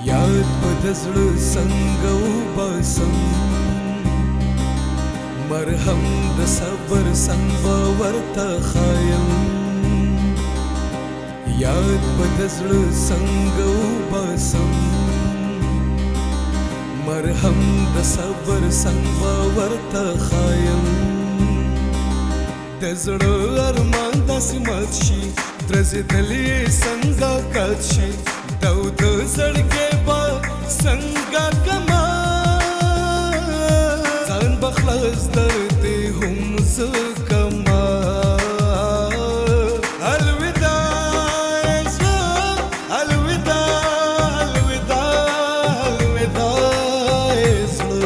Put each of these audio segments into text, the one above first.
یاد به د زړه څنګه وباسم مرهم د صبر څنګه به ورته ښایم یاد به د زړه څنګه وباسم مرهم د صبر څنګه به ورته ښایم د زړه ارمان داسې مات شي درزېدلې څنګه قد شي دو د زړګې به څنګه کما ځان به خلاص درد هم زه کما الوداع زه الوداع الوداع الوداع زه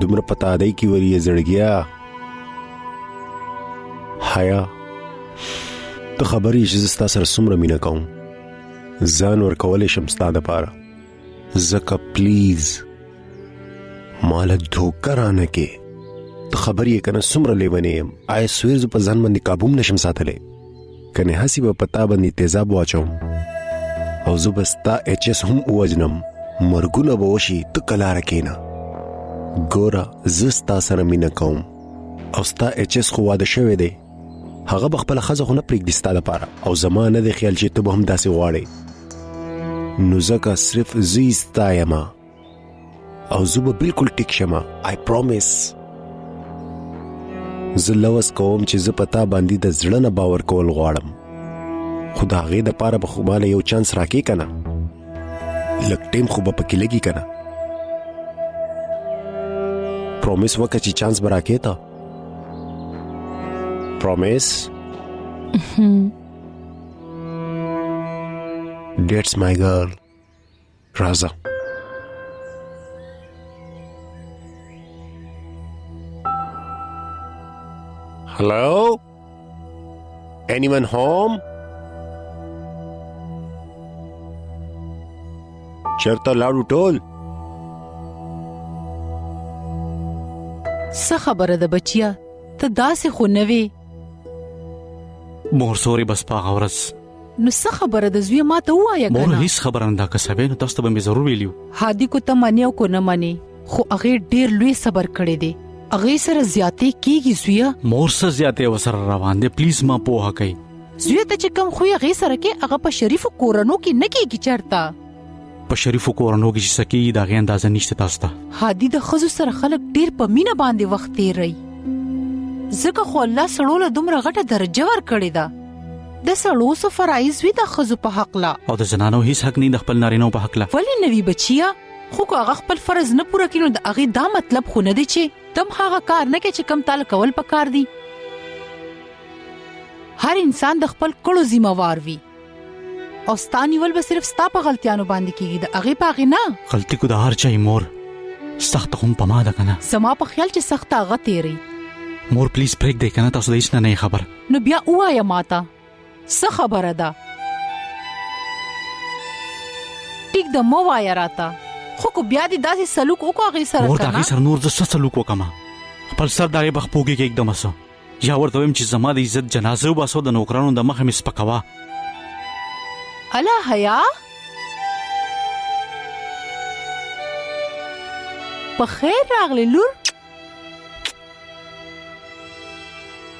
دومره پتا دی کی وری زړګیا حیا ته خبرې چې زستا سره څومره مینه کوم ځان ورکولی شم ستا دپاره ځکه پلیز ماله دھوکه رانه کې ته خبرې یې که نه څومره لیونی یم آی سویر زه په ځان باندې کابو هم نشم ساتلی کنې هسې به په تا باندې تیزاب واچوم او زه به ستا ایچ ایس هم ووجنم مرګونه به وشي ته کلاره کښېنه ګوره زه ستا سره مینه کوم او ستا ایچ ایس خو واده شوی دی هغه به خپله ښځه خو نه پرېږدي ستا دپاره او زما نه دی خیال چې ته به هم داسې غواړې نو ځکه صرف زه یې ستا یمه او زه به بلکل ټیک شمه آی پرومیس زه لوس کوم چې زه په تا باندې د زړه نه باور کول غواړم خو د هغې دپاره به خو ماله یو چانس راکې که نه لږ ټیم خو به پکې لګي که نه پرومیس وکړه چې چانس به راکې ته پرومیس دیټس مای ګرل راځه هلو anyone home چرته لاړو ټول څه خبره ده بچیا ته داسې خو نه وې مور سوري بس په هغه ورځ نو څه خبره ده زویه ما ته ووایه مور کنه هیڅ خبره نه دا که څه وی نو تاسو ته به مې ضرور ویلي هادي کو ته منې او کو نه منې خو هغې ډېر لوی صبر کړی دی هغې سره زیاتې کېږي زویه مور څه زیاتې ورسره روان دی پلیز ما پوهه کوي زویه ته چې کوم خوی هغې سره کې هغه په شریفو کورنو کې نه کېږي چېرته په شریفو کورنو کې چې څه کېږي د هغې اندازه نشته تاسو ته هادي د ښځو سره خلک ډېر په مینه باندې وخت تېروي ځکه خو الله سړو له دومره غټه درجه ورکړې ده د سړو څه فرایض وي د ښځو په حقله او د زنانو هیڅ حق نه د خپل نارینهو په حقله ولې نه وي بچیه خو که هغه خپل فرض نه پوره کړي نو د هغې دا مطلب خو نه دی چې تم هغه کار نه کوې چې کم تاله کول پکار دي هر انسان د خپل کړو ذمہوار وي او ستا نیول به صرف ستا په غلطیانو باندې کېږي د هغې په هغې نه غلطي کو د هر چا مور سخته هم په ما ده که نه زما په خیال چې سخته هغه تېری مور پلیز پرېږدئ که نه تاسو د هېڅ نه یې خبر نو بیا ووایه ماته څه خبره ده ټیک ده مه وایه راته خو که بیا دې داسې سلوک وکړو هغې سره مور د که هغې نه سره نور زه څه سلوک وکړمه خپل سر د هغې په خپو کې کېږدمه څه یا ورته ویم چې زما د عزت جنازه وباسو د نوکرانو د مخه مې سپکوه الا حیا په خیر راغلی لور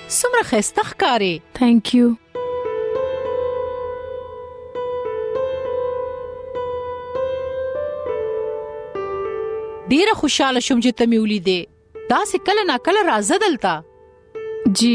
څومره ښایسته ښکارې تھینک یو ډیره خوشاله شوم چې ته مې ولیدې. داسې کله ناکله راځه دلته. جی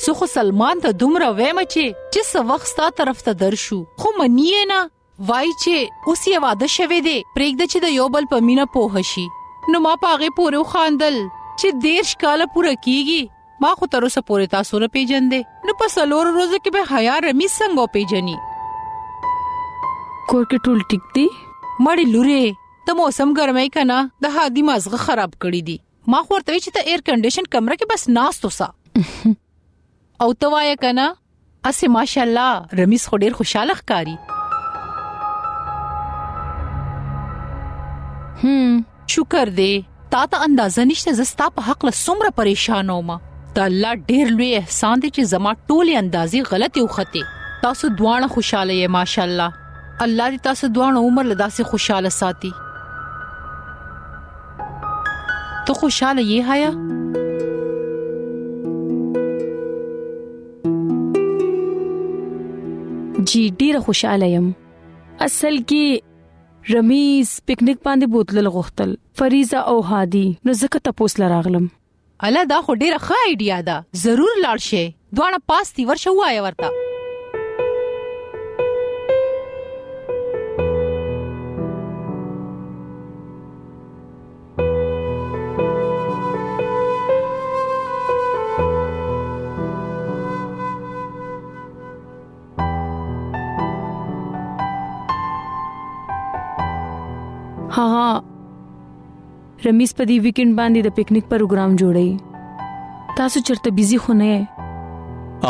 زه خو سلمان ته دومره وایم چې څه وخت ستا طرف ته درشو، خو منی یې نه. وای چې اوس یې واده شوی دی، پرېږده چې د یو بل په مینه پوه شي. نو ما په هغې پورې وخاندل چې 13 کاله پوره کیږي. ما خو تر اوسه پورې تاسو نه پیژندې، نو په 4 ورځو کې به حیا رمیز څنګه وپیژني؟ کور کې ټول ټیک دی؟ مړې لورې د موسم ګرمۍ که نه د هادي مازغه خراب کړي دي. ما خو ورته وی چې ته ایر کنډیشن کمره کې بس ناست اوسه. او ته وایه که نه اسې ماشاءالله رمیز خو ډېر خوشحاله ښکاري. شکر دی تا ته اندازه نشته زه ستا په حق له څومره پریشانه وم. د الله ډېر لوی احسان دی چې زما ټولې اندازې غلطې وختې. تاسو دواړه خوشاله یې ماشاءالله. الله دې تاسو دواړه عمر له داسې خوشاله ساتي. ته خوشاله یې حیا؟ جی ډیره خوشاله یم. اصل کې رمیز پکنیک باندې بوتل غوښتل، فریزه او هادي، نو زکه تاسو لراغلم. الا دا خو ډیره ښه ایډیا ده، ضرور لاړ شئ. دواړه پاس دی ورشه وایه ورته. ها رمیز په دې ویکند باندې د پکنیک پروګرام جوړي. تاسو چرته بیزی خو نه یې؟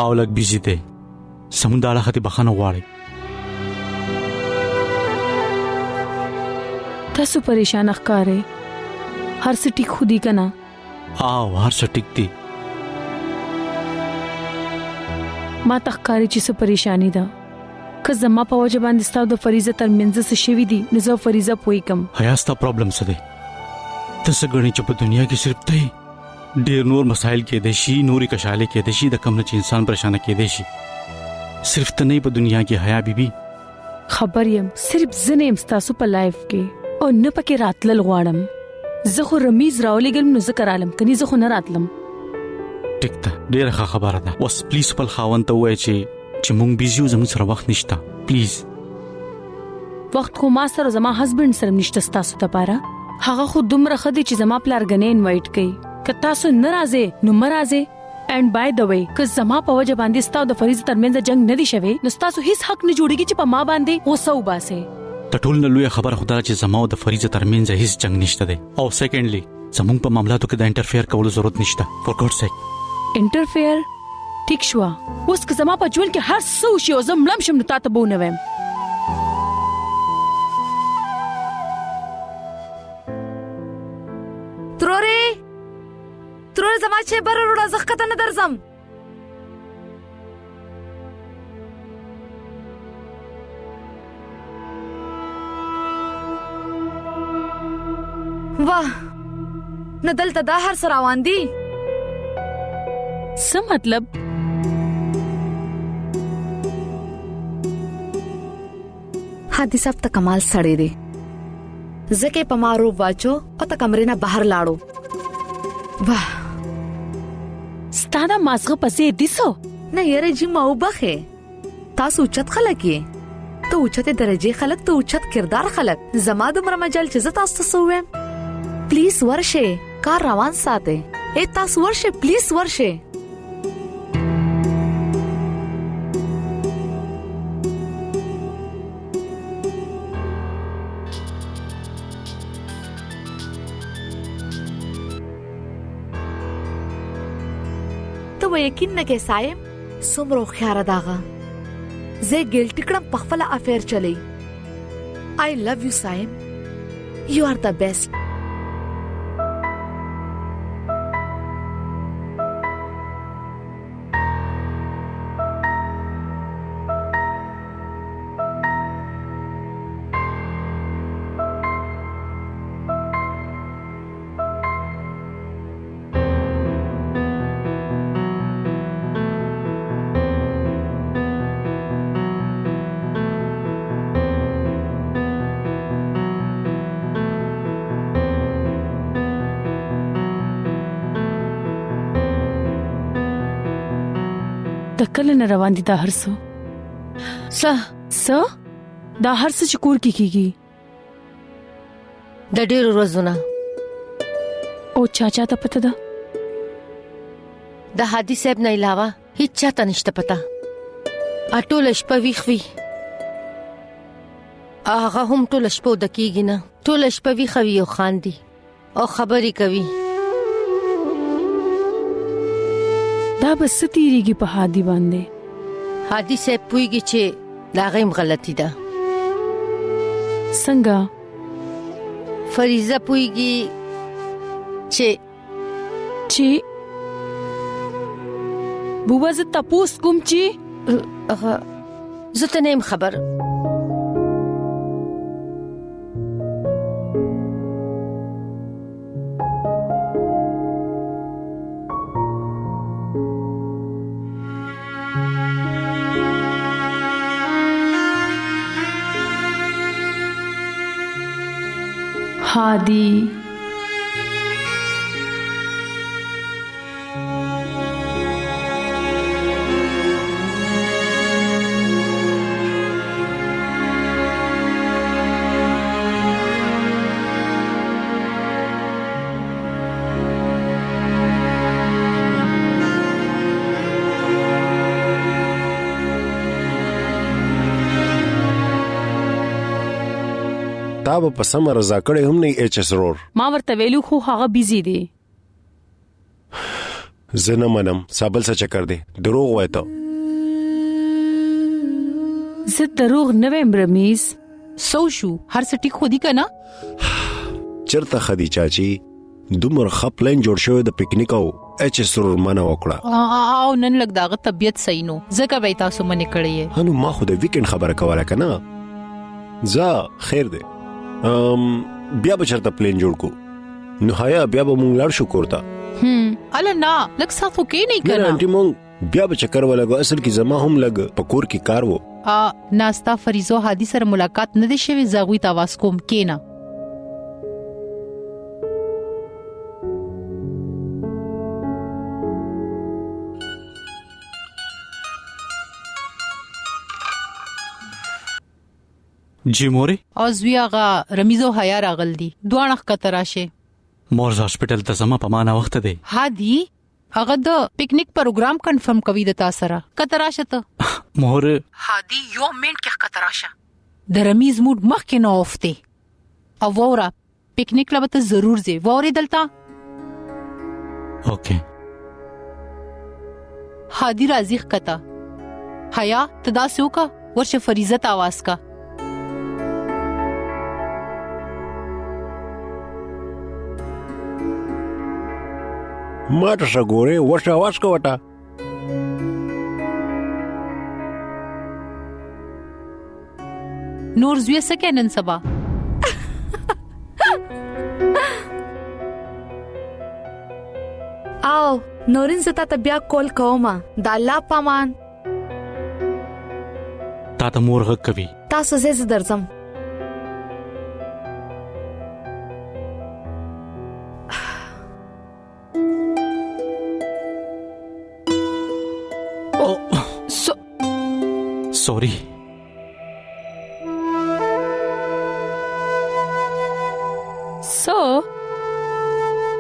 او لګ بیزی دی، سمون داړه خطي بخانه غواړي. تاسو پریشان ښکارئ، هر څه ټیک خو دی کنه؟ او هر څه ټیک دی. ما ته ښکاري چې څه پریشانی ده. که زما په وجه باندې ستاسو د فریضه ترمنځ څه شوی دی نو زه فریضه پوي کم. حیا ستا پرابلم څه دی؟ ته څه ګڼې چې په دنیا کې صرف ته ډېر نور مسایل کېدای شي، نورې کشالې کېدای شي، د کم نه چې انسان پریشانه کېدای شي. صرف ته نه په دنیا کې حیا بیبي. خبر یم صرف زه نه یم ستاسو په لایف کې او نه پکې راتلل غواړم. زه خو رمیز راولېږم نو زه کرالم، کني زه خو نه راتلم. ټیک ده، ډېره ښه خبره ده. اوس پلیز خپل خاوند ته ووایه چې مونږ بیزي یو، زموږ سره وخت نشته. پلیز وخت خو ما سره زما هسبند سره نشته ستاسو لپاره. هغه خو دومره ښه دی چې زما پلارګنې انوایټ کړي. که تاسو نه راځئ نو مه راځئ. اینڈ بای د وی که زما په وجه باندې ستاسو د فریضه ترمنځ جنگ نه دی شوی نو تاسو هیڅ حق نه جوړیږي چې په ما باندې غوسه وباسئ. د ټول نه لوی خبره خدای چې زما او د فریضه ترمنځ هیڅ جنگ نشته دی. او سیکنډلی زموږ په معاملاتو کې د انټرفیر کولو ضرورت نشته. فور ګاډ سیک انټرفیر ټیک شو. اوس که زما په ژوند کې هر څه وشي او زه مړم شم نو تاسو به ونه ویم. ترورې زما چې بر وروړه زه ښکته نه درځم. واه نه دلته دا هر څه روان دي. څه مطلب؟ هادي صاحب ته کمال سړی دی. زکه په ما روب واچو او ته کمرې نه بهر لاړو. واه ستاده مازغه پسې دیسو نه یاره جی ما وبخه. تاسو اوچت خلک یې، ته اوچته درجه خلک، ته اوچت کردار خلک. زما دومره مجال چې زه تاسو ته سووم. پلیز ورشه، کار روان ساته. تاسو ورشه پلیز ورشه. ته یقین نه کې سایم څومره خیاره داغه. زه ګلټ کړم په خپل افیر چلی. I love you سایم. You are the best. کله نه روان دي دا هرڅه څه دا هرڅه چې کور کې کیږي د ډېرو ورځو نه او چاچا ته پته ده د حادي صاحب نه علاوه هیڅ چاته نشته پته ټوله شپه ویښ وي هغه هم ټوله شپه وده کېږي نه ټوله شپه ویښه وي او خاندي او خبرې کوي دا به څه تیریږي په حادي باندې حادي صاحب پوهېږي چې د هغې هم غلطي ده څنګه فریضه پوهېږي چې بوبا زه تپوس کوم چې هغه زه ته نه یم خبر حادي تا به په سم رضا کړې هم نه ایچ اس رور ما ورته ویلو خو هغه بیزی دی زه نه منم سابل څه چکر دی دروغ وای ته زه دروغ نه ویم رمیز سو شو هر څه ټیک خو دی کنه چرته خدي چاچی دومره خپلین جوړ شوی د پکنیک او ایچ اس رور منه وکړه او نن لګ داغه طبيعت صحیح نو زکه به تاسو منې کړی هنو ما خو د ویکند خبره کوله کنه زه خیر دی بیا به چرته پلین جوړ کو نو هيا بیا به مونږ لاړ شو کوړتا الا نه لګ ساتو کې نه نه کنه انټي مونږ بیا به چکر ولګو اصل کې زما هم لګ پکور کې کار وو ناستا فریزو حادي سره ملاقات نه دي شوی زاغوي تاواز کوم کینا جی موري او زویاغه رمیزو حیا راغل دي دوانخ کتراشه مورز هاسپټل ته زما په معنا وخت دی هادي هغه د پکنیک پروګرام کنفرم کوي د تاسره کتراشه ته مور هادي یو منټ کې کتراشه د رمیز موډ مخ کې نه اوفته او وورا پکنیک لبته ضرور زی ووري دلتا اوکے هادي راضی کتا حیا تدا سوکا ورشه فریضت आवाज کا ماته شګوره ورشه आवाज کوټه نور زوی سکینن سبا او نورین زتا ته بیا کول کومه د الله پامان تا ته مور غږ کوي تاسو زه درځم سوري سو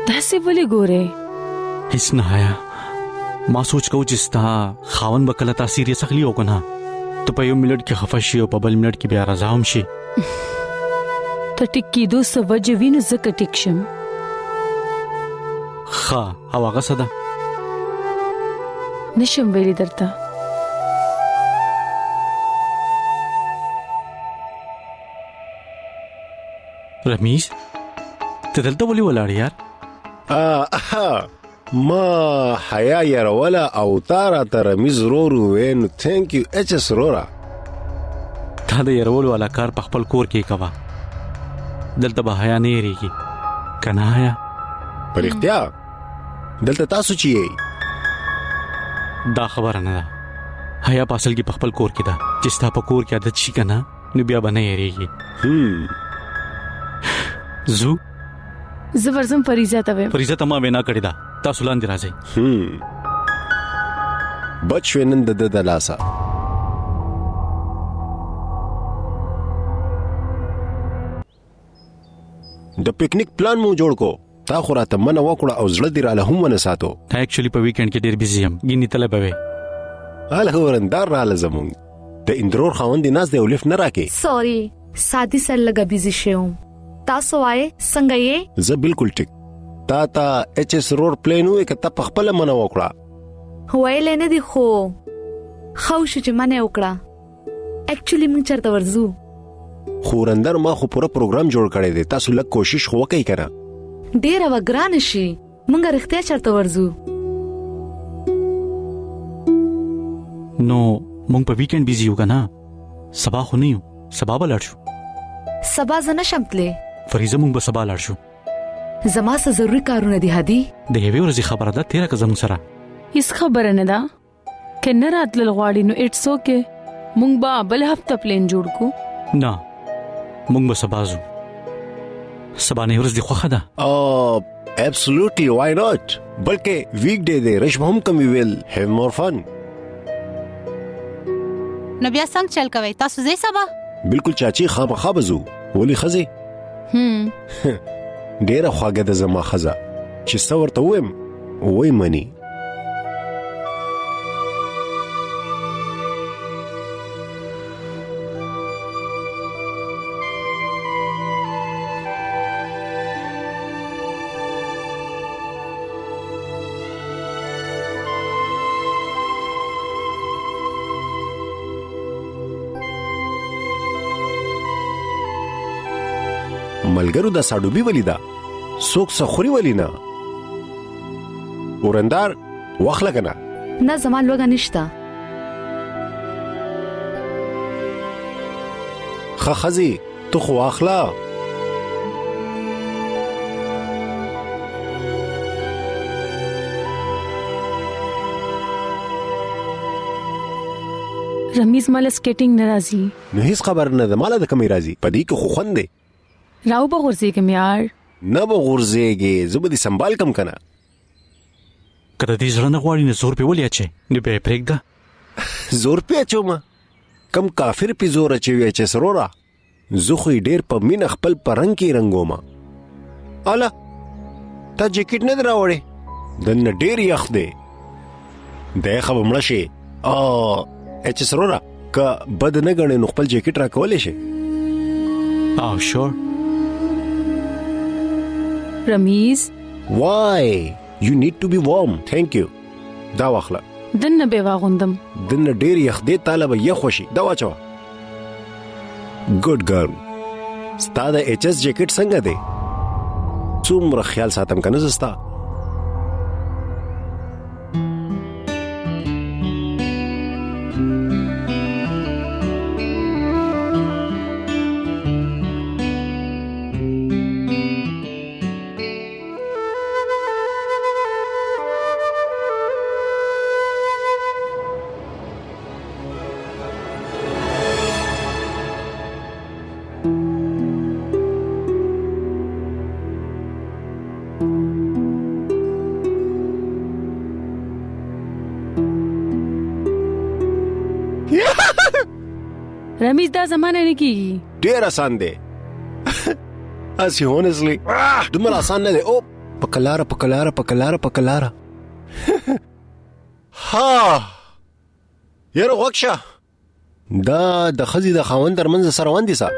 داسې ولې ګوره هیڅ نه حیا ما سوچ کو چې ستا خاون بکله تاثیر یې سخلی وکنه ته په یو منټ کې خفه شي او په بل منټ کې بیا رضا هم شي ته ټیک کېدو څه وجه وینې زکه ټیک شم ښه او هغه څه ده نشم ویلي درته رمیز ته دلته ولې ولاړ یار ما حیا یې ولا او تارا تر رمیز رورو وین ثانک یو ایچ اس رورا تا د يرول والا کار په خپل کور کې کوا دلته به حیا نه ریږي کنه حیا پر اختیار دلته تاسو چی دا خبره نه ده حیا پاسل کې په خپل کور کې ده چې ستا په کور کې عادت شي کنه نو بیا به نه ریږي زو زبرزم فریضه ته فریضه ته ما وینا کړی دا تاسو لاندې راځئ بچ شوې نن د ده د لاسه. د پکنیک پلان مو جوړ کو. تا خو راته منه وکړه او زړه دې راله هم ونه ساتو. ایکچولی په ویکند کې ډیر بیزی یم، ګینې تله به وې. هله ورندار راله زمونږ د اندرور خاوندې ناز دی او لیفټ نه راکې. سوري سادي سر لګا بيزي شوم. تاسو وای څنګه یې؟ زه بالکل ټیک. تا ایچ اس رور پلان وې کته په خپل منه وکړه. وایل نه دی خو شو چې منه وکړه. ایکچولی موږ چرته ورزو. خورندر ما خو پوره پروګرام جوړ کړی دی. تاسو لږ کوشش خو وکړئ کنه. ډیر وګران شي. موږ رښتیا چرته ورزو. نو مونږ په ویکند بیزی یو کنه. سبا خو نه یو. سبا به لاړ شو. سبا زنه شمتلې. فریضه مونږ به سبا لاړ شو. زما څه ضروري کارونه دي هادي. د یوې ورځې خبره ده تیره که زموږ سره. هیڅ خبره نه ده. که نه راتلل غواړي نو اټس اوکے. مونږ به بل هفته پلان جوړ کو. نه مونږ به سبا ځو. سبا نه ورځ دی خوښه ده. absolutely why not. بلکې ویک ډے دی. رش هم کم وی ویل have more fun. نو بیا څنګه چل کوي تاسو زې سبا؟ بالکل چاچی خامخا بزو. ولی خزه ډیره خواږه ده زما خزه چې څو ورته ویم وای منی. ملګرو دا ساډوبي ولیدا څوک سخوري ولینا. ورندار واخله کنه. نه زما لوګه نشتا. خزي تو خو واخله. رمیز مال سکیټینګ ناراضي. نو هیڅ خبر نه ده. مال د کمی راضي پدې کې خو خوند دی. راو به غورځېږم یار. نه به غورځېږې. زه به دې سنبال کم کنه. که د دې زړه نه غواړي نو زور پې ولې اچوې؟ نو بیا یې پرېږده. زور پې اچومه؟ کم کافر پې زور اچوي چې سروره. زه خو یې ډېر په مینه خپل په رنګ کې رنګومه. اله تا جیکټ نه دی راوړی؟ دننه ډېر یخ دی. د یخه به مړه شې. چې سروره که بد نه ګڼې نو خپل جیکټ راکولی شې. شور. رمیز why you need to be warm. thank you. دا واخله. دنه به واغوندم. دنه ډیر یخ دی. طالب یخ وشي. دا واچو. ګډ ګرل. ستا د ایچ اس جیکټ څنګه دی؟ څومره خیال ساتم کنه زستا. رمیز دا زمانه نه کیږي. ډیر آسان دی. اسی honestly دومره آسان نه دی. او پکلاره ها یاره غوښه دا د خزي د خاوند ترمنځ سره وندي سا.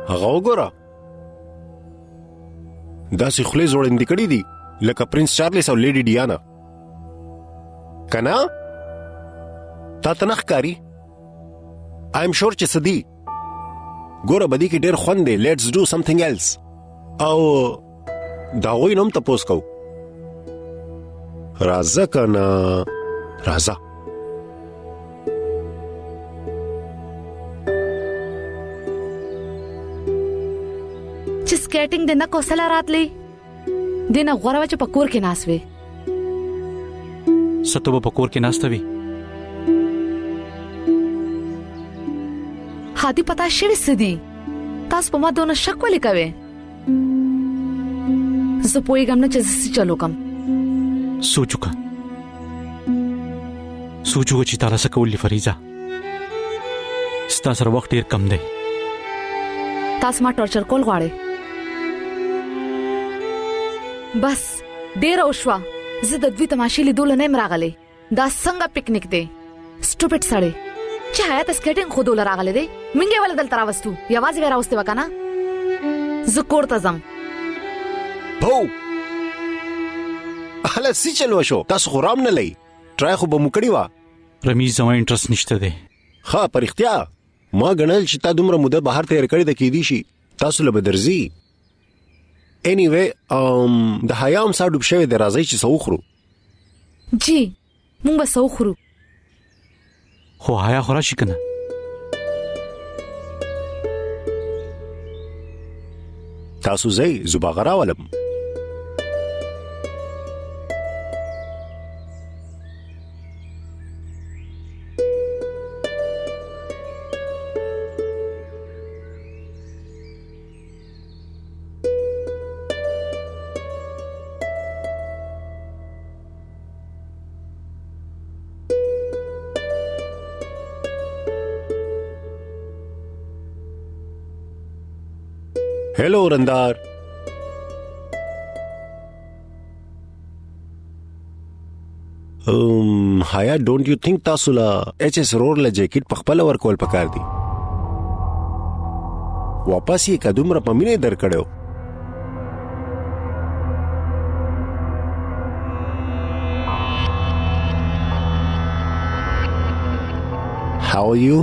هغه وګوره دا سې خولې زوړندې کړې دي لکه پرنس چارلز او لیډي ډیانا. کنه تا ته نه ښکاري؟ I'm sure چې سدي ګوره بدی کې ډېر خوند دی. let's do something else. او دا غوی نوم تپوس کو. راځه کنه راځه. چې سکیټینګ د نه کوسله راتلی دینه غوړه چې پکور کې ناسوي. ستو په کور کې ناسته وي. هادي پتا شوی سدي تاسو په ما دونه شک ولې کوي؟ زه پوهیږم نه چې زه چلو کم. سوچ سوچو چې تعالی څه کولی فریضه ستا سره وخت ډیر کم دی تاسو ما ټورچر کول غواړئ بس ډیر اوشوا زه د دوی تماشې لیدول نه راغلی دا څنګه پکنیک دی سټوپټ سړی چې حیات سکیټینګ خو دول راغلی دی منګه ول دل تراوستو یوازې ورا واستې وکنه زه کور ته ځم بو اهله سی چلو شو تاسو خو رام نه لئی ټرای خو به مو کړی وا رمیز زما انټرست نشته دی ها پر اختیا ما غنل چې تا دومره موده بهر تیر کړی د کې دي شي تاسو له بدرزي انیوی د حیام ساډوب شوی د راځي چې سوخرو جی مونږ به سوخرو خو حیا خورا شي کنه تاسو زئی زباغرا ولم hello रंदार हाया don't you think تاسو لا H S رور له جیکټ په خپل ورکول پکار دي واپس یې کدومره پمینه درکړو How are you?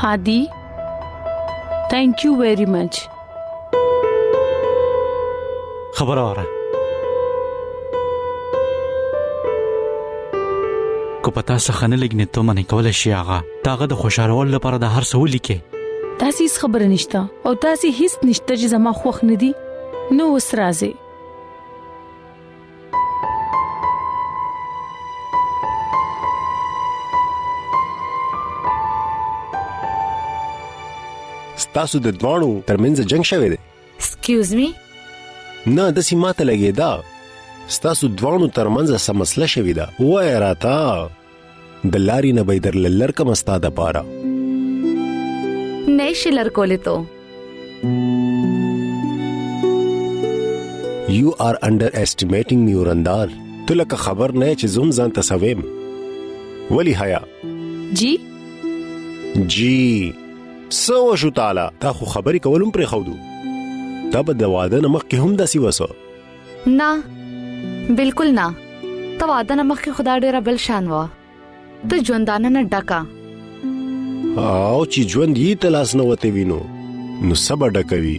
Hadi, thank you very much. خبر آره کو پتا څه خنه لګنه ته منې کول شي هغه داغه د خوشاله لپاره د هر څه ولیکه تاسو هیڅ خبره نشته او تاسو هیڅ نشته چې زما خوښ نه دي نو وس راځي تاسو د دوانو ترمنځ جنگ شوه دی ایکسکیوز می نه د سیماته لګی دا تاسو دوانو ترمنځ سم مسله شوه دا وای راتا د لاري نه بيدر للر کم استاد پاره نه شلر کولې تو You are underestimating me ورندار تو لکه خبر نه چې زوم ځان تسویم ولی حیا جی جی سو شو تعالی تا خو خبرې کولم پر خودو دا به د واده نه مخکې هم داسې وسو نه بالکل نه ته واده نه مخکې خدا ډیره بل شان و ته ژوندانه نه ډکا او چې ژوند یې تلاس نه وته وینو نو سبا ډکوي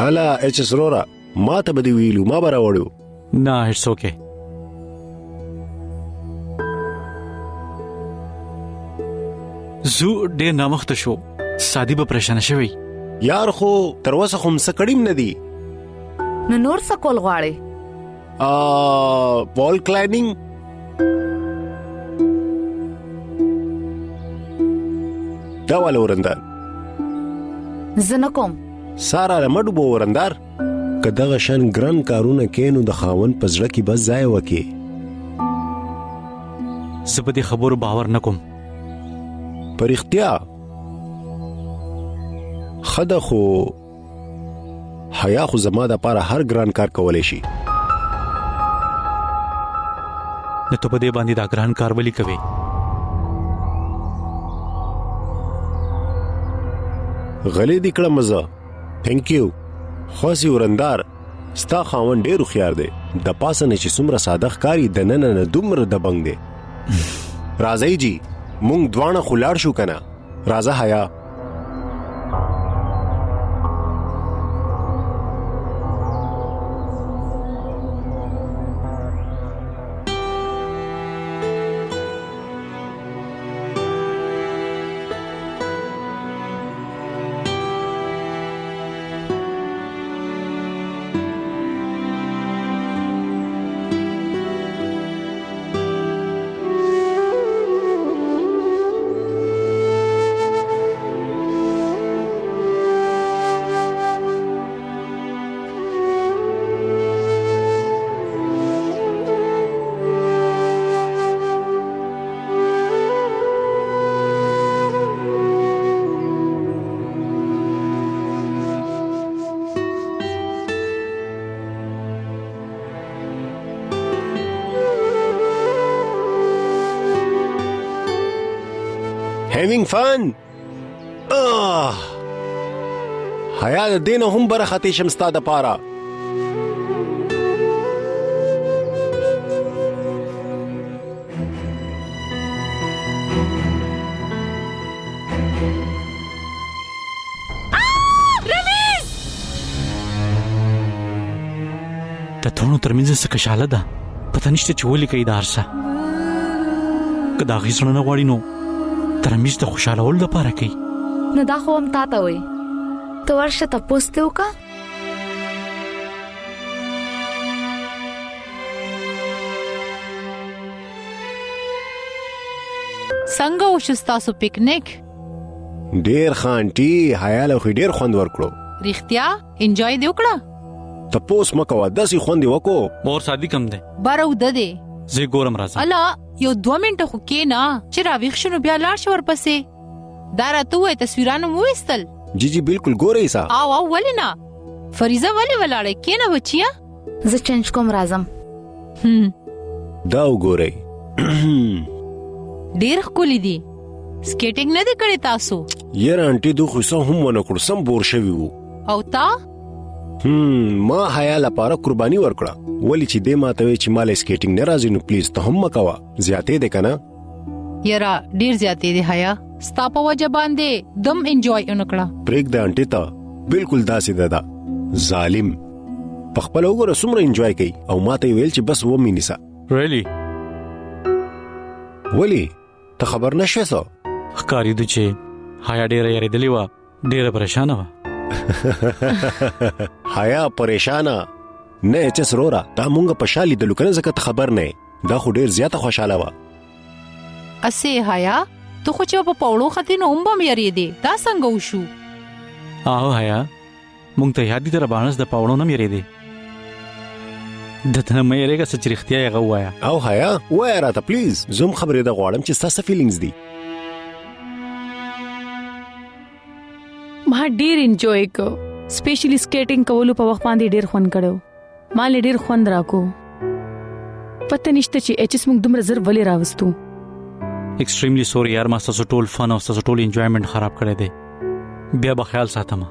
الا اچ اس رورا ما ته بدی ویلو ما برا وړو نه اټس اوکے زو ډېر نامخته شو سادي به پریشان شوی یار خو تر اوسه هم سکړیم نه دی نو نور څه کول غواړي وال کلاینینګ دا ول ورندار زنه کوم سارا لمډو بو ورندار کداغه شان ګران کارونه کینو د خاون پزړه کې بس ځای وکي زبدي خبرو باور نکوم پر اختیا خدا خو حیا خو زما د پاره هر ګران کار کولای شي نو ته په دې باندې دا ګران کار ولي کوي غلې دې کړه مزه تھینک یو خواسي ورندار ستا خاون ډېر خيار دی د پاسه نه چې څومره ساده ښکاری د نن نه دومره د بنګ دی راځي جی مونږ دوانه خلاړ شو کنه راځه حیا having fun حیا د دین هم برخه تیشم ستا د پاره د ټولو ترمنځ څه کشاله ده پته نشته چې ولې کوي دا هر څه که د هغې زړه نه غواړي نو ترمنځ د خوشحالولو لپاره کوي نه دا خو هم تا ته وایي ته ورشه تپوس دې وکړه څنګه وشو ستاسو پکنیک ډیر خانټي حیا له خو ډیر خوند ورکړو رښتیا انجوای دې وکړه تپوس مکوه داسې خوند وکړو مور سادي کم دی باره وده دی زه ګورم راځم الا یو 2 منټه خو کېنه چې راویښ شو نو بیا لاړ شو ورپسې دا راته ووایه تصویرانو مو ویستل جی جی بالکل ګورئ سا او ولې نه فریضه ولې ولاړې کېنه بچیه زه چینج کوم راځم دا وګورئ ډیر ښکلي دي سکیټینګ نه دی کړی تاسو یاره انټي دو خو څه هم ونه کړو سم بور شوي وو او تا ما حیا لپاره قرباني ورکړه ولی چې دې ماته وی چې مال سکیټینګ نه راځي نو پلیز ته هم مکوا زیاتې ده کنه یاره ډیر زیاتې دی حیا ستا په وجه باندې دم انجوای ونکړه پریک د انټي ته بالکل داسې ده ظالم په خپل وګوره څومره انجوای کوي او ماته ویل چې بس و مینیسا ریلی ولی ته خبر نشې سو ښکاری دي چې حیا ډیره یریدلې وه ډیره پریشانه وه حیا پریشانه نه چې سرورا دا مونږ په شالي د لوکنه زکه خبر نه دا خو ډیر زیاته خوشاله وه اسه حیا تو خو چې په پاوړو ختی نو هم به یری دی دا څنګه وشو او حیا مونږ ته یاد دي تر باندې د پاوړو نه یری دی د تنه مې یریګه چې رښتیا یې غوایا او حیا وای راته پلیز زوم خبرې د غواړم چې تاسو فیلینګز دي ما ډیر انجوای کو سپیشلی سکیټینګ کولو په وخت باندې ډیر خوند کړو ما ډیر خوند راکو پته نشته چې اچس موږ دومره زر ولې راوستو ایکستریملی سوري یار ما تاسو ټول فن او تاسو ټول انجوایمنت خراب کړی دی بیا به خیال ساتم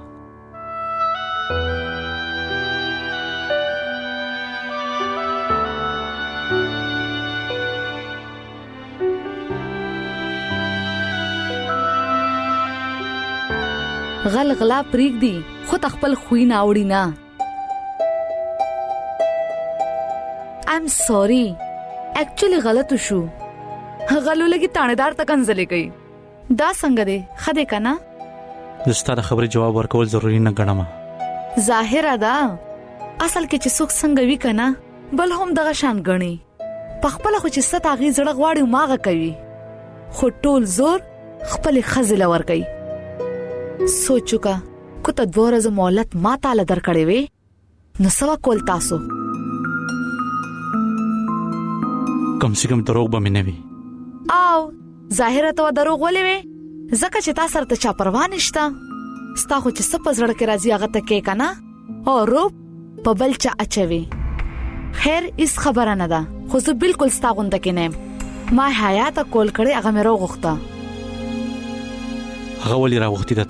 غل غلا پریک دی خو تخپل خوې نه اوړي نه I'm sorry actually غلط شو غلو لګي تانیدار تکنځلې کوي دا څنګه دی خده کنه زستاره خبرې جواب ورکول ضروری نه ګڼم ظاهر ده اصل کې چې څوک څنګه وی کنه بل هم دغه شان غني پخپل خو چې ست اغي زړه غواړي ماغه کوي خو ټول زور خپل خزل ور کوي سوچو کا کو ته دوه ورځې مهلت ما تعالی درکړې وي نو سوا کول تاسو کم سے کم دروغ به مې نه وي او ظاهر ته دروغ ولې وي زکه چې تاسو سره ته چا پروا نشته ستا خو چې سپ زړه کې راځي هغه ته کې کنه او روپ په بل چا اچوي خیر اس خبره نه ده خو زه بالکل ستا غونډه کې نه ما حیات کول کړي هغه مې راغوخته هغه ولې راغوختي ده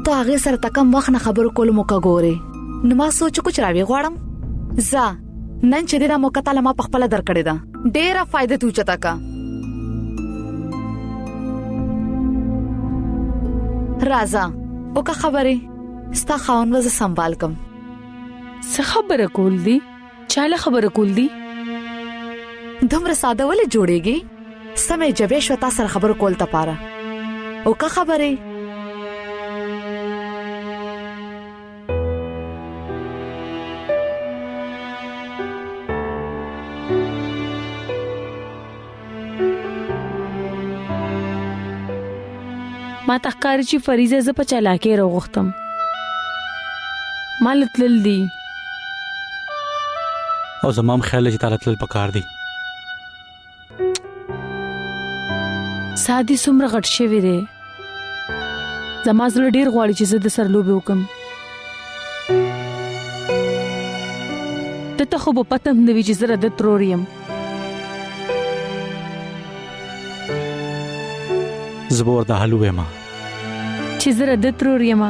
ته هغه سره تکم وخت نه خبر کول مو کا ګوري نو ما سوچ کو چراوي غواړم زه نن چې دا مو کتل ما پخپل درکړې ده ډېره فائدہ تو چتا کا رازا او کا خبره ستا خاون وز سنبال کم څه خبره کول دي چاله خبره کول دي دومره ساده ولې جوړيږي سمې جبې شوتا سره خبر کول ته پاره او کا خبره ما تخکاری چې فریضه ز په چلاکه راغختم مالت لل دي او زمام خیال چې تعالی تل پکار دي سادي سمره غټ شوی دی زما زړه ډیر غواړي چې زه د سر لوبي وکم ته خو په پته نه وی چې زره د تروریم زه به ورته حل ووایم چې زه د ترور یم.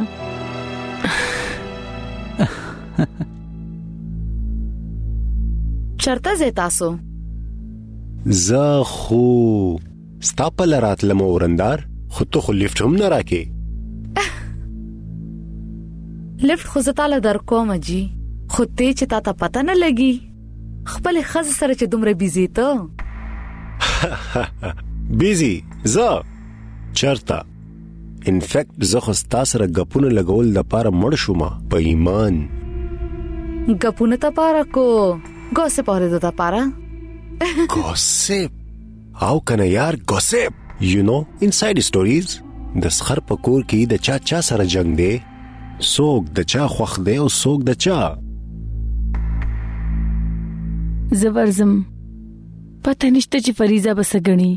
چرته ځئ تاسو؟ زه خو ستا په لاره راتلم ورندار، خو ته خو لیفټ هم نه راکې. لیفټ خو زه تاله درکوم جی، خو ته چې تا ته پته نه لګي خپل ښځې سره چې دومره بیزي ته. بیزي زه چرته؟ انفیکټ زه خو ستا سره ګپونه لګول دپاره مړ شوم په ایمان. ګپونه دپاره کو ګوسپ اورېدو دپاره؟ ګوسپ او کنه یار ګوسپ. یو نو انسایډ سټوریز. د سخر په کور کې د چا سره جنگ دی، څوک د چا خوښ دی او څوک د چا. زه ورځم، پته نشته چې فریضه به څه ګڼي.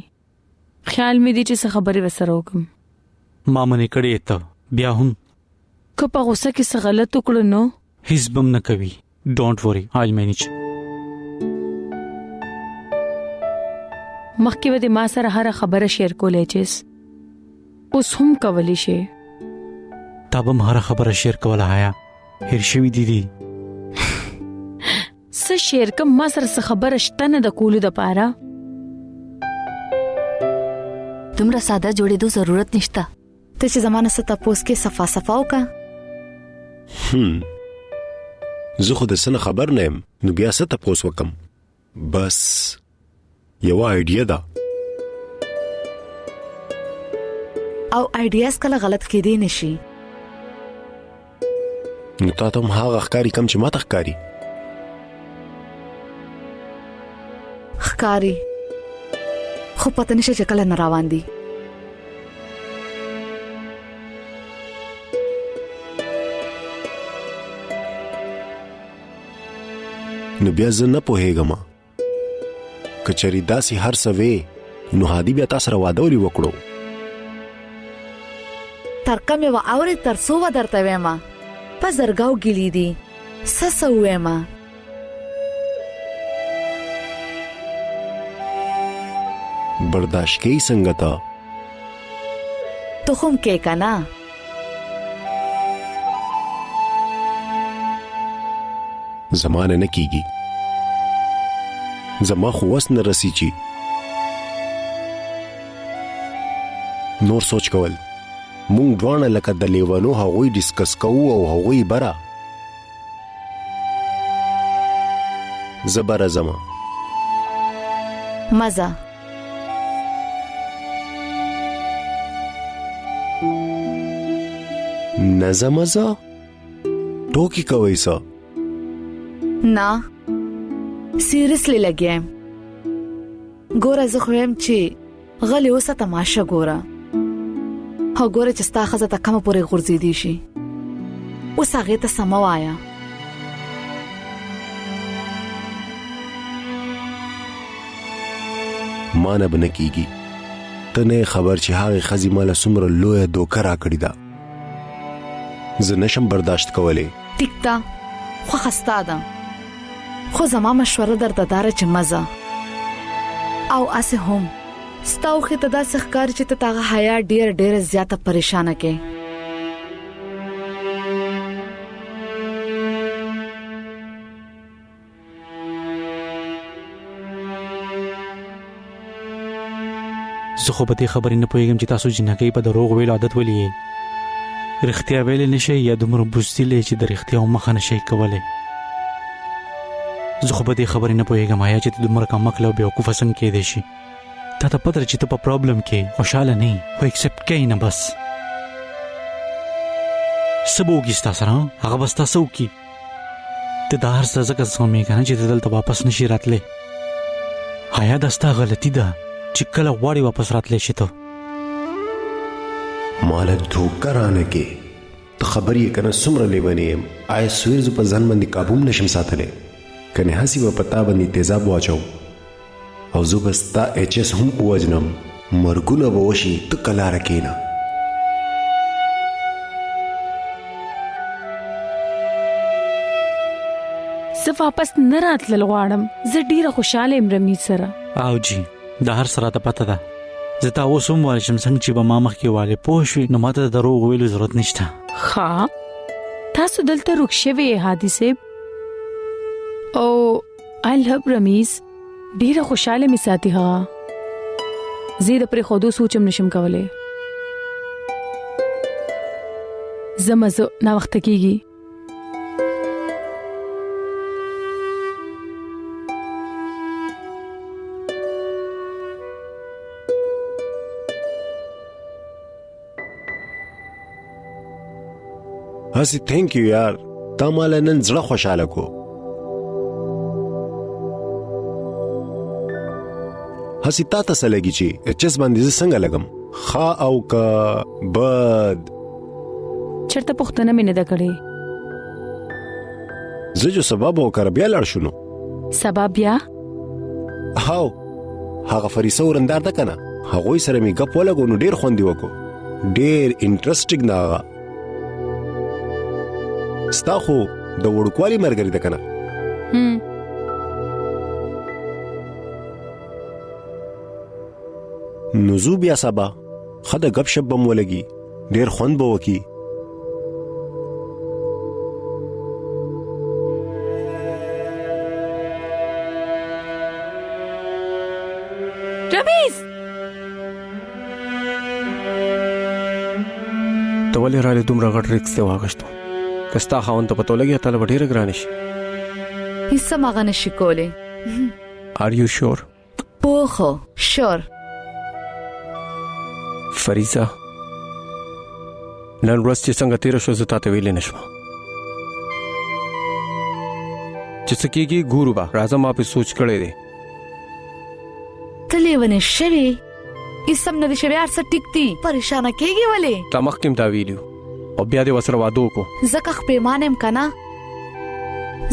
خیال مې دی چې څه خبرې ورسره وکړم. ما منې کړې ته بیا هم که په غوسه کې څه غلط وکړو نو هیڅ به م نه کوي. ډونټ وري، I'll manage. مخکې به د ما سره هره خبره شیر کولی چیس، اوس هم کولی شي. تا به م هره خبره شیر کوله حیا، هیر شوي دي. څه شیر کم؟ ما سره څه خبره شته نه د کولو دپاره. دومره ساده جوړېدو ضرورت نشته. ته چې زما نه څه تپوس کې صفا وکړه. زه خو د څه نه خبر نه یم، نو بیا څه تپوس وکم؟ بس یوه آیډیا ده. او آیډیاز کله غلط کېدی نشي. نو تا ته هم هغه ښکاري کم چې ما ته ښکاري. ښکاري خو پته نشي چې کله نه روان دي. نو بیا زه نه پوهېږم، که چېرې داسې هر څه وې نو هادي بیا تا سره واده ولې وکړو؟ ترکه مې واورې تر څو به درته ویمه په زرګاو ګیلي دي څه ویمه. برداشت کوي څنګه ته؟ تخم کې کنه. زمانه نه کیږي، زما خو وس نه رسی چی نور سوچ کول. مونږ دواړه لکه د لیوانو هغوی ډسکس کوو او هغوی بره. زه بره ځمه. مزه نه ځه مزه ټوکې کوئ څه؟ نه سیریسلی لګیم. ګوره زه خو یم چې غلی اوسه تماشه ګوره. ها ګوره چې ستا ښځه ته کومه پورې غورځېدی شي، اوس هغې ته سمه وایه. ما نه به نه کیږي. ته نه خبر چې هغې ښځې ماله څومره لویه دوکه راکړې ده. زه نشم برداشت کولی. ټیک ده، خوښه ستا ده، خو زما مشوره درته داره چې مزه او اسې هم ستا اوښې ته داسې ښکاري چې ته هغه حیا ډېره زیاته پریشانه کې. زه خو په دې خبرې نه پوهېږم چې تاسو جنکۍ په دروغ ویلو عادت ولې یې. رښتیا ویلی نشئ یا دومره بزدل یې چې د رښتیاو مخه نشئ کولی. زه خو په دې خبرې نه پوهېږم آیا چې ته دومره کمعقله او بیوقوفه څنګه کېدی شي. تا ته پته ده چې ته په پرابلم کې خوشحاله نه یې، خو ایکسپټ کوې نه. بس څه به وکړي ستا سره؟ هغه به ستا څه وکړي؟ ته دا هر څه ځکه زغمې که نه چې ته دلته واپس نشي راتلی. حیا دا ستا غلطي ده چې کله غواړې واپس راتلی شي. ته ماله دوکه رانه کې. ته خبر یې که نه څومره لیونی یم. آیا سویر زه په ځان باندې کابو هم نشم ساتلی؟ کنې هسې به په تا باندې تیزاب واچو او زه به ستا HS هم ووجنم. مرګونه به وشي، ته کلاره کښېنه. زه واپس نه راتلل غواړم. زه ډیره خوشاله یم رمیز سره. او جی دا هر څه راته پته ده. زه تا اوس هم وایي شم څنګه چې به ما مخکې والې پوه شوې نو ماته د دروغ ویلو ضرورت نشته. ښه تاسو دلته رک شوي هادي صاحب او آی لو رمیز ډیره خوشاله می ساتي. هغه زه د پرې خودو سوچم نشم کولای. زمزه نا وخت کیږي. هسې تھینک یو یار تا مال نن زړه خوشاله کو. هسې تا ته څه لګي چې چس باندې زه څنګه لګم ښه او که بد؟ چرته پوښتنه مې نه ده کړې. زه جو سبب وکړ بیا لاړ شونو. سبب بیا؟ هاو هغه فریسه ورندار ده کنه هغوی سره مې ګپ ولګو نو ډېر خوند یې وکړو. ډېر انټرسټینګ ده هغه. ستا خو د وړوکوالي ملګري ده کنه؟ نو زو بیا سبا ښه د ګپ شپ به مو ولګي ډېر خوند به وکړي. رمیز ته ولې رالی دومره غټ ریکس دی واغشتو؟ که ستا خاوند ته پته ولګي تاله به ډېره ګرانه شي. هیڅ هم هغه نشي کولی. آر یو شور؟ پوخو شور. فریضه نن ورځ چې څنګه تېره شوه زه تا ته ویلی نه شوه چې څه کېږي ګورو به. راځه ما پې سوچ کړی دی. ته لیونی شوې؟ هیڅ هم نه دي شوی. هر څه ټیک دي. پریشانه کېږي ولې؟ تا مخکې هم دا ویلي او بیا دې ورسره واده وکړو. ځکه خپېمان یم که نه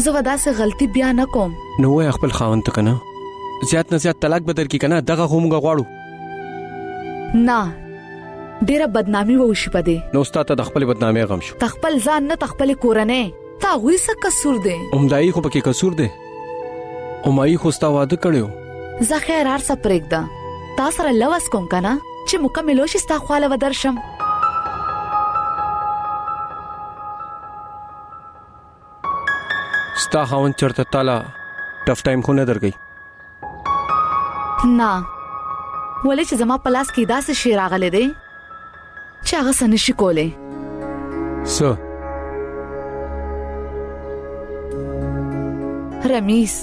زه به داسې غلطي بیا نه کوم. نو وایه خپل خاوند ته که نه زیات نه زیات طلاق به درکړي که نه دغه خو موږ غواړو. نه ډېره بدنامي به وشي په دې. نو ستا ته د خپلې بدنامۍ غم شو. ته خپل ځان نه ته خپلې کورنۍ ته هغوی څه قصور دی؟ همدایي خو پکې قصور دی. همایي خو ستا واده کړی و. زه خیر هر څه پرېږده تا سره لوس کوم که نه چې مکمل وشي ستا خواله به درشم. ستا خاوند چېرته تاله ټف ټایم خو نه درکوي؟ نه ولې چې زما په لاس کې داسې شی راغلی دی چې هغه څه نشي کولی. څه؟ رمیز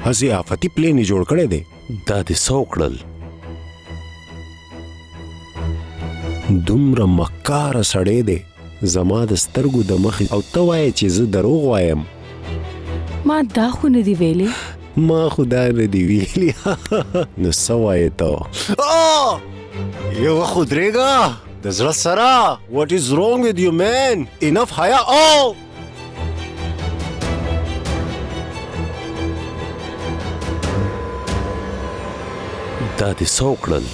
هسې آفتي پلین یې جوړ کړی دی. دا دې څه وکړل؟ دومره مکاره سړی دی زما د سترګو د مخې او ته وایې چې زه دروغ وایم. ما دا خو نه دی ویلې. ما خو دا نه دی ویلي. نو څه وایې ته؟ یو وخت ودرېږه د زړه سره. What is wrong with you man? Enough حیا. دا دې څه وکړل؟